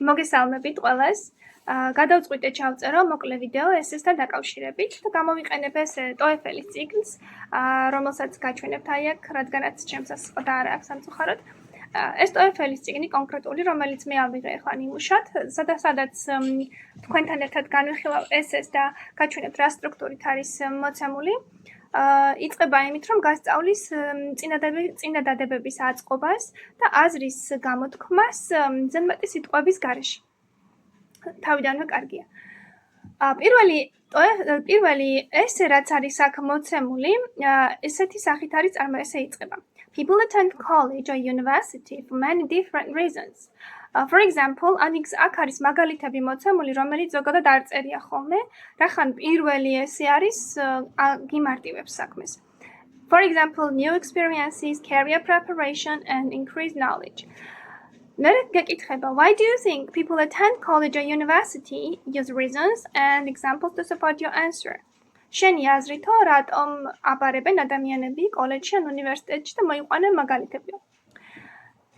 მოგესალმებით ყველას. გადავწყვიტე ჩავწერო მოკლე ვიდეო ესესთან დაკავშირებით და გამოვიყენებ ეს TOEFL-ის წიგნს, რომელსაც გაჩვენებთ აი აქ, რადგანაც ჩემსაც ყდა არ აქვს სამწუხაროდ. ეს TOEFL-ის წიგნი კონკრეტული, რომელიც მე ავიღე ახლა ნიმუშად, სადაც თქვენთან ერთად განვიხილავ ესეს და გაჩვენებთ რა სტრუქტურით არის მოცემული. იწყება იმით, რომ გასწავლის წინადადებების აწყობას და აზრის გამოთქმას ზედმეტი სიტყვების გარეშე. თავიდანვე კარგია. პირველი ესე რაც არის აქ მოცემული, ესეთი სახით არის ესე იწყება. People attend college or university for many different reasons. For example, აქ არის მაგალითები მოცემული, რომელიც ზოგადად არ წერია ხოლმე, რახან პირველი ესე არის გიმარტივებს საქმეს. For example, new experiences, career preparation and increased knowledge. Why do you think people attend college or university? Use reasons and examples to support your answer. შენი აზრითო, რატომ აბარებენ ადამიანები კოლეჯში ან უნივერსიტეტში და მოიყვანენ მაგალითებიო.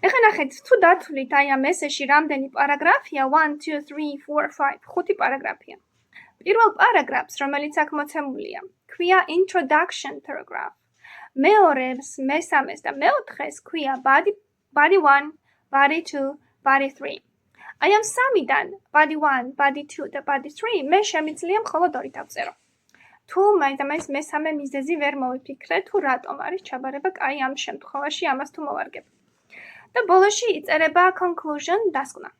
ეხლა ნახეთ, თუ დათვლით აი ამ ესეში რამდენი პარაგრაფია, 1, 2, 3, 4, 5, 5 პარაგრაფია. პირველ პარაგრაფს, რომელიც აქ მოცემულია, ქვია introduction paragraph. მეორეს, მესამეს და მეოთხეს ქვია body 1, body 2, body 3. აი ამ სამიდან body 1, body 2 და body 3 მე შემიძლია მხოლოდ ორი დავწერო. თუ მაინც მესამე მიზეზი ვერ მოვიფიქრე, თუ რატომ არის ჩაბარება კაი ამ შემთხვევაში ამას თუ მოვარგებ. და ბოლოში იწერება conclusion დასკვნა.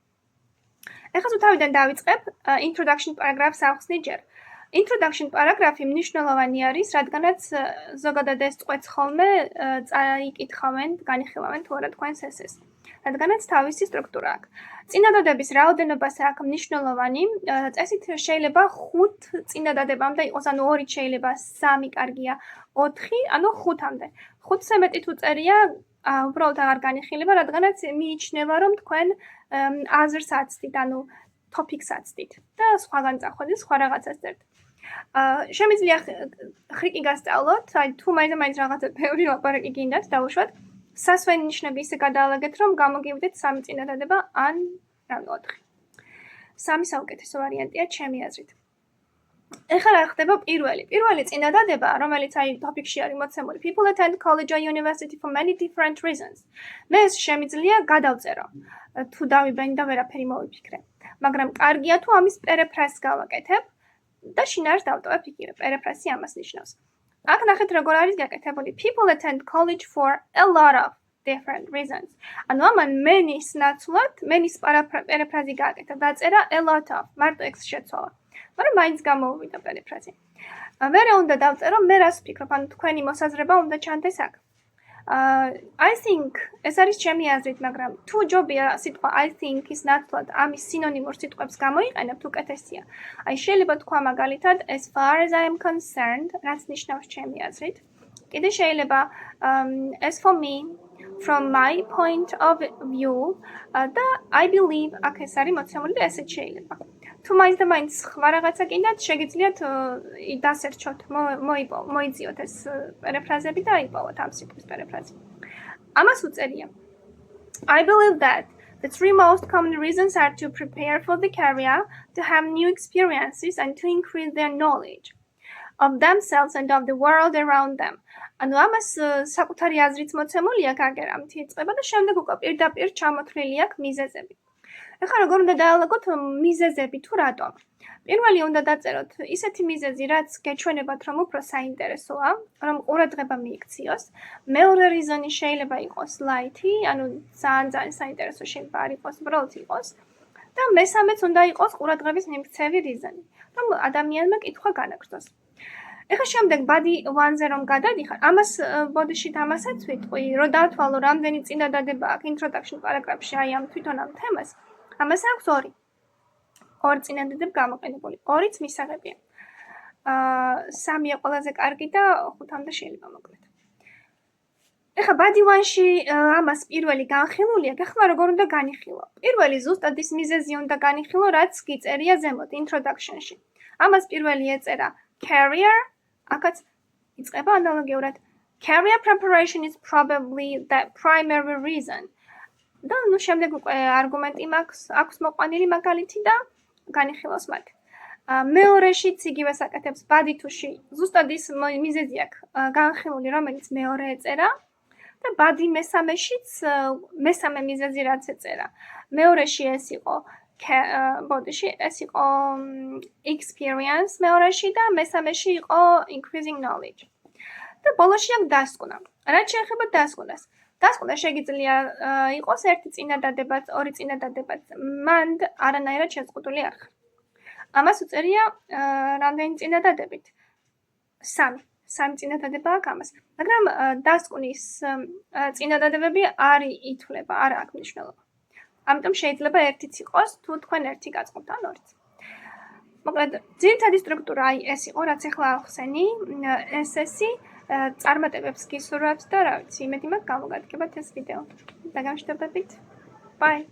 ეხლა თუ თავიდან დავიწყებ, introduction paragraphs ავხსნი ჯერ. Introduction paragraph-ი მნიშვნელოვანი არის, რადგანაც ზოგადად ეს წყვეტს ხოლმე წაიკითხავენ, განიხილავენ თუ არა თქვენს ესეს. რადგანაც თავისი სტრუქტურა აქვს. წინადადების რაოდენობას აქვს მნიშვნელოვანი, წესით შეიძლება 5 წინადადებამდე იყოს, ანუ 2 შეიძლება 3 კარგია, 4, ანუ 5-მდე. 5-ზე მეტი თუ წერია, უბრალოდ აღარ განიხილება, რადგანაც მიიჩნევა, რომ თქვენ აზრს აცდით, ანუ topics აცდით და სხვაგან წახვედით, სხვა რაღაცას წერთ. შემიძლია ხრიკი გასწავლოთ, აი თუ მაინც რაღაცა ბევრი ლაპარაკი გინდათ, დავუშვათ. სასვენ ნიშნები ისე გადაალაგეთ, რომ გამოგივიდეთ 3 წინადადება ან 4. 3 საუკეთესო ვარიანტია ჩემი აზრით. ეხლა რა ხდება პირველი წინადადება, რომელიც აი ტოპიკში არის მოცემული. People attend college or university for many different reasons. მე ეს შემიძლია გადავწერო, თუ დავიბენ და ვერაფერი მოვიფიქრე. მაგრამ კარგია თუ ამის პერეფრაზს გავაკეთებ და შინაარს დავტოვებ იგივე. პერეფრაზი ამას ნიშნავს. აქ ნახეთ როგორ არის გაკეთებული. People attend college for a lot of different reasons. ანუ ამან მენის ნაცვლად, მენის პერეფრაზი გააკეთა. დაწერა a lot of, მარტო x შეცვალა. მაგრამ მაინც გამოვიდა პერეფრაზი. მერე უნდა დავწერო, მე რას ვფიქრობ, ანუ თქვენი მოსაზრება უნდა ჩანდეს აქ. I think, ეს არის ჩემი აზრით, მაგრამ თუ ჯობია სიტყვა I think is ნაცვლად ამის სინონიმურ სიტყვებს გამოიყენებთ, უკეთესია. აი შეიძლება თქვა მაგალითად as far as I am concerned, რაც ნიშნავს ჩემი აზრით. კიდე შეიძლება as for me, from my point of view, და I believe, აქ ეს არის მოცემული და ესეც შეიძლება. თუ მაინც სხვა რაღაცა გინდათ, შეგიძლიათ დასერჩოთ, მოიძიოთ ეს პერეფრაზები და აიპოვოთ ამ სიტყვის პერეფრაზი. ამას უწერია. I believe that the 3 most common reasons are to prepare for the career, to have new experiences and to increase their knowledge of themselves and of the world around them. ანუ ამას საკუთარი აზრიც მოცემული აქვს აგერ ამით იწყება და შემდეგ უკვე პირდაპირ ჩამოთვლილი აქვს მიზეზები. ეხლა როგორ უნდა დაალაგოთ მიზეზები თუ რატომ? პირველი უნდა დაწეროთ ისეთი მიზეზი, რაც გეჩვენებათ, რომ უფრო საინტერესოა, რომ ყურადღება მიიქციოს. მეორე რიზონი შეიძლება იყოს light-ი, ანუ ძალიან საინტერესო შეიძლება არ იყოს, უბრალოდ იყოს. და მესამეც უნდა იყოს ყურადღების მიმქცევი რიზონი, რომ ადამიანმა კითხვა განაგრძოს. ეხლა შემდეგ body 1-ზე რომ გადადიხარ, ამას ბოდიშით ამასაც ვიტყვი, რომ დავთვალო რამდენი წინადადება აქვს introduction paragraph-ში აი ამ თვითონ ამ თემას. ამას აქვს 2. 2 წინადადებ გამოყენებული. 2-ც მისაღებია. 3-ია ყველაზე კარგი და 5-მდე შეიძლება მოკლედ. ეხლა body 1-ში ამას პირველი განხილულია, ახლა როგორ უნდა განიხილო? პირველი ზუსტად ის მიზეზი უნდა განიხილო, რაც გიწერია ზემოთ introduction-ში. ამას პირველი ეწერა career, აქაც იწყება ანალოგიურად. Career preparation is probably the primary reason. და ნუ შემდეგ უკვე არგუმენტი აქვს მოყვანილი მაგალითი და განიხილავს მათ. მეორეშიც იგივე საკეთებს body to-ში. ზუსტად ის მიზეზი აქვს განხილული, რომელიც მეორე ეწერა და body მესამეშიც მესამე მიზეზი რაც ეწერა. მეორეში ეს იყო bodyში ეს იყო experience მეორეში და მესამეში იყო increasing knowledge. და ბოლოში აქვს დასკვნა. რაც შეეხება დასკვნას. დასკვნა შეგიძლია იყოს ერთი წინადადებაც, ორი წინადადებაც. მან არანაირად შეზღუდული არ ხარ. ამას უწერია რამდენი წინადადებით? 3 წინადადება აქვს ამას. მაგრამ დასკვნის წინადადებები არ ითვლება, არ აქვს მნიშვნელობა. ამიტომ შეიძლება ერთიც იყოს, თუ თქვენ ერთი გაწყობთ ან ორიც. მოკლედ, ძირითადი სტრუქტურა აი ეს იყო, რაც ახლა ახსენი, SS-ი წარმატებებს გისურვებთ და რა ვიცი, იმედი მაქვს გამოგადგებათ ეს ვიდეო. დაგამშვიდობებით. Bye.